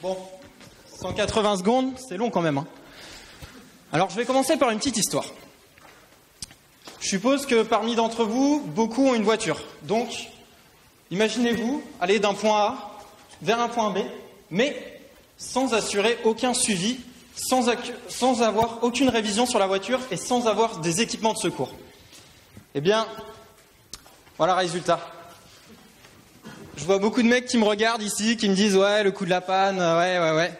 Bon, 180 secondes, c'est long quand même. Hein. Alors, je vais commencer par une petite histoire. Je suppose que parmi d'entre vous, beaucoup ont une voiture. Donc, imaginez-vous aller d'un point A vers un point B, mais sans assurer aucun suivi, sans avoir aucune révision sur la voiture et sans avoir des équipements de secours. Eh bien, voilà le résultat. Je vois beaucoup de mecs qui me regardent ici, qui me disent « Ouais, le coup de la panne, ouais. »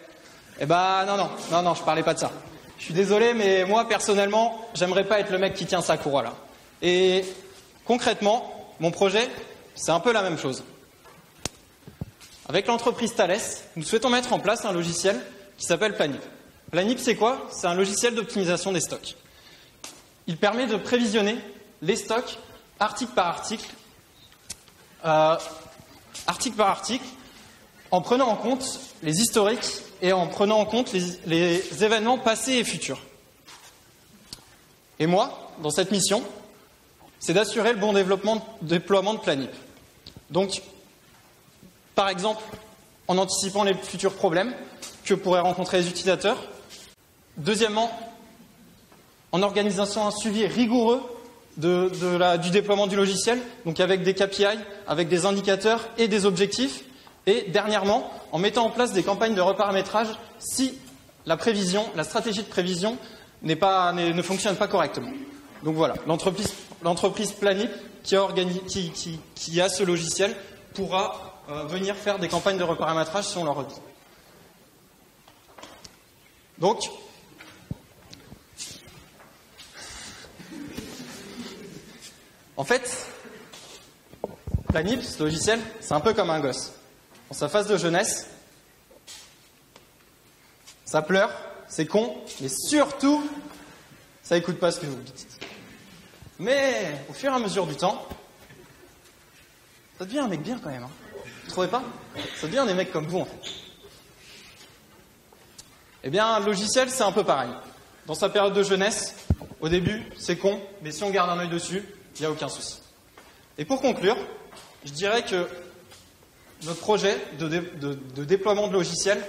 Eh ben, non, je parlais pas de ça. Je suis désolé, mais moi, personnellement, j'aimerais pas être le mec qui tient sa courroie là. Et concrètement, mon projet, c'est un peu la même chose. Avec l'entreprise Thales, nous souhaitons mettre en place un logiciel qui s'appelle Planip. Planip, c'est quoi? C'est un logiciel d'optimisation des stocks. Il permet de prévisionner les stocks article par article, en prenant en compte les historiques et en prenant en compte les événements passés et futurs. Et moi, dans cette mission, c'est d'assurer le bon déploiement de Planip. Donc, par exemple, en anticipant les futurs problèmes que pourraient rencontrer les utilisateurs. Deuxièmement, en organisant un suivi rigoureux du déploiement du logiciel, donc avec des KPI, avec des indicateurs et des objectifs. Et dernièrement, en mettant en place des campagnes de reparamétrage si la stratégie de prévision ne fonctionne pas correctement. Donc voilà, l'entreprise Planip qui a ce logiciel pourra venir faire des campagnes de reparamétrage si on leur dit. Donc, en fait, Planip, ce logiciel, c'est un peu comme un gosse. Dans sa phase de jeunesse, ça pleure, c'est con, mais surtout, ça écoute pas ce que vous dites. Mais au fur et à mesure du temps, ça devient un mec bien quand même. Hein. Vous trouvez pas? Ça devient des mecs comme vous en fait. Eh bien, le logiciel, c'est un peu pareil. Dans sa période de jeunesse, au début, c'est con, mais si on garde un œil dessus, il n'y a aucun souci. Et pour conclure, je dirais que notre projet de déploiement de logiciels,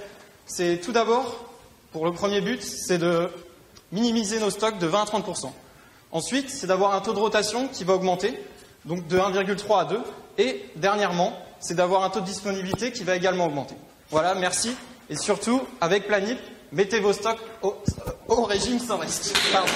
c'est tout d'abord, pour le premier but, c'est de minimiser nos stocks de 20 à 30%. Ensuite, c'est d'avoir un taux de rotation qui va augmenter, donc de 1,3 à 2. Et dernièrement, c'est d'avoir un taux de disponibilité qui va également augmenter. Voilà, merci. Et surtout, avec Planip, mettez vos stocks au régime sans risque. Pardon.